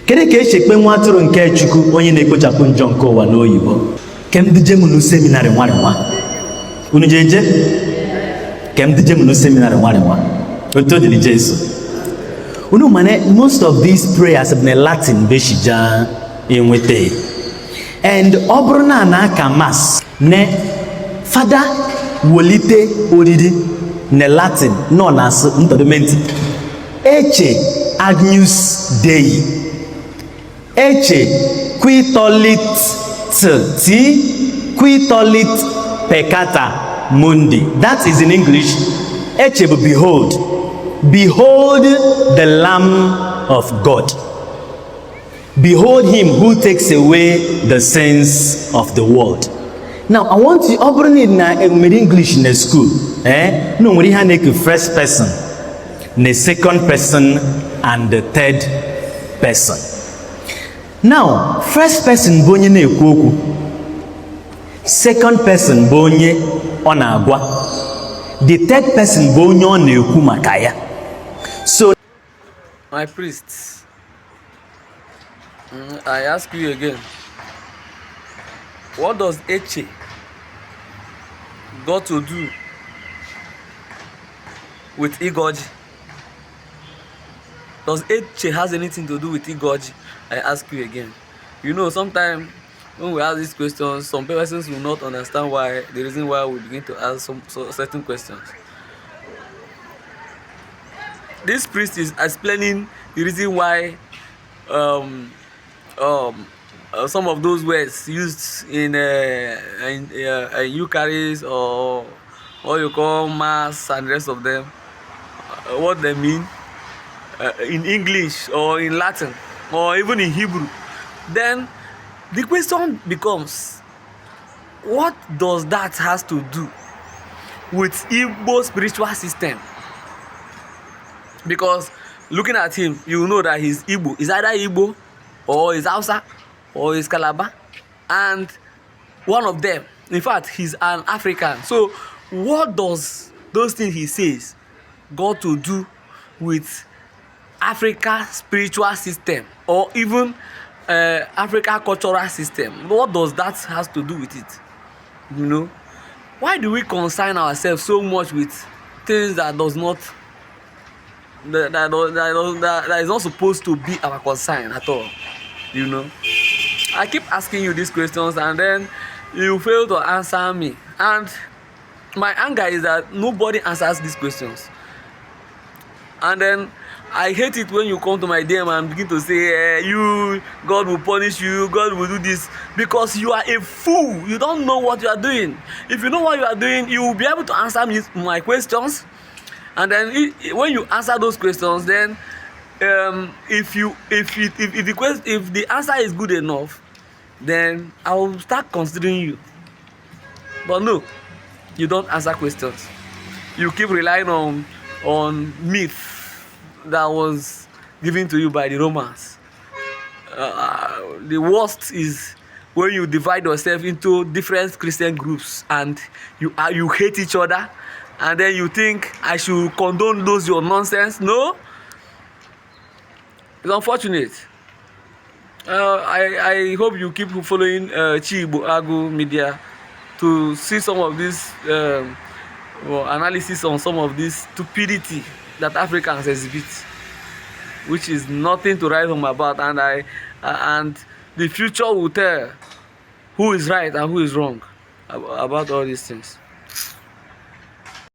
Kede ka echekpe nwa atụrụ nke Chukwu onye na-ekpochapụ njọ nke ụwa n'oyibo? Kem dije munu seminary nwari nwa. Unu jeje? Kem dije munu seminary nwari nwa. Oto dili Jesu. Unu mane most of these prayers have been Latin beshija enwete. And ọ bụrụ na na-aka mass ne fada wolite oriri ne Latin nọ na ntọdụmenti. Eche Agnus Dei. Eche qui tollit qui tollit peccata mundi. That is in English. Eche behold. Behold the Lamb of God. Behold him who takes away the sins of the world. Now, I want you to in English in the school. No, we have the first person, the second person, and the third person. Now, first person bonye na ekwu. Second person bonye ọ na-agwa. The third person bonye ọ na-ekwu maka ya. So, my priests, I ask you again, what does Eche got to do with Igoji? Does Eche has anything to do with Igoji? I ask you again. You know, sometimes when we ask these questions, some persons will not understand why, the reason why we begin to ask certain questions. This priest is explaining the reason why some of those words used in Eucharist or what you call Mass and the rest of them, what they mean in English or in Latin or even in Hebrew. Then the question becomes, what does that has to do with Igbo spiritual system? Because looking at him, you know that he's Igbo. He's either Igbo or he's Hausa or he's Calabar, and one of them, in fact, he's an African. So what does those things he says got to do with Africa spiritual system or even Africa cultural system? What does that has to do with it? You know, why do we concern ourselves so much with things that does not that is not supposed to be our concern at all? You know, I keep asking you these questions and then you fail to answer me, and my anger is that nobody answers these questions. And then I hate it when you come to my DM and begin to say, you, God will punish you, God will do this, because you are a fool. You don't know what you are doing. If you know what you are doing, you will be able to answer my questions. And then when you answer those questions, then if the answer is good enough, then I will start considering you. But no, you don't answer questions. You keep relying on myth that was given to you by the Romans. The worst is when you divide yourself into different Christian groups and you hate each other, and then you think I should condone those your nonsense. No, it's unfortunate. I hope you keep following Chibo Agu Media to see some of this analysis on some of this stupidity that Africans exhibit, which is nothing to write home about, and the future will tell who is right and who is wrong about all these things.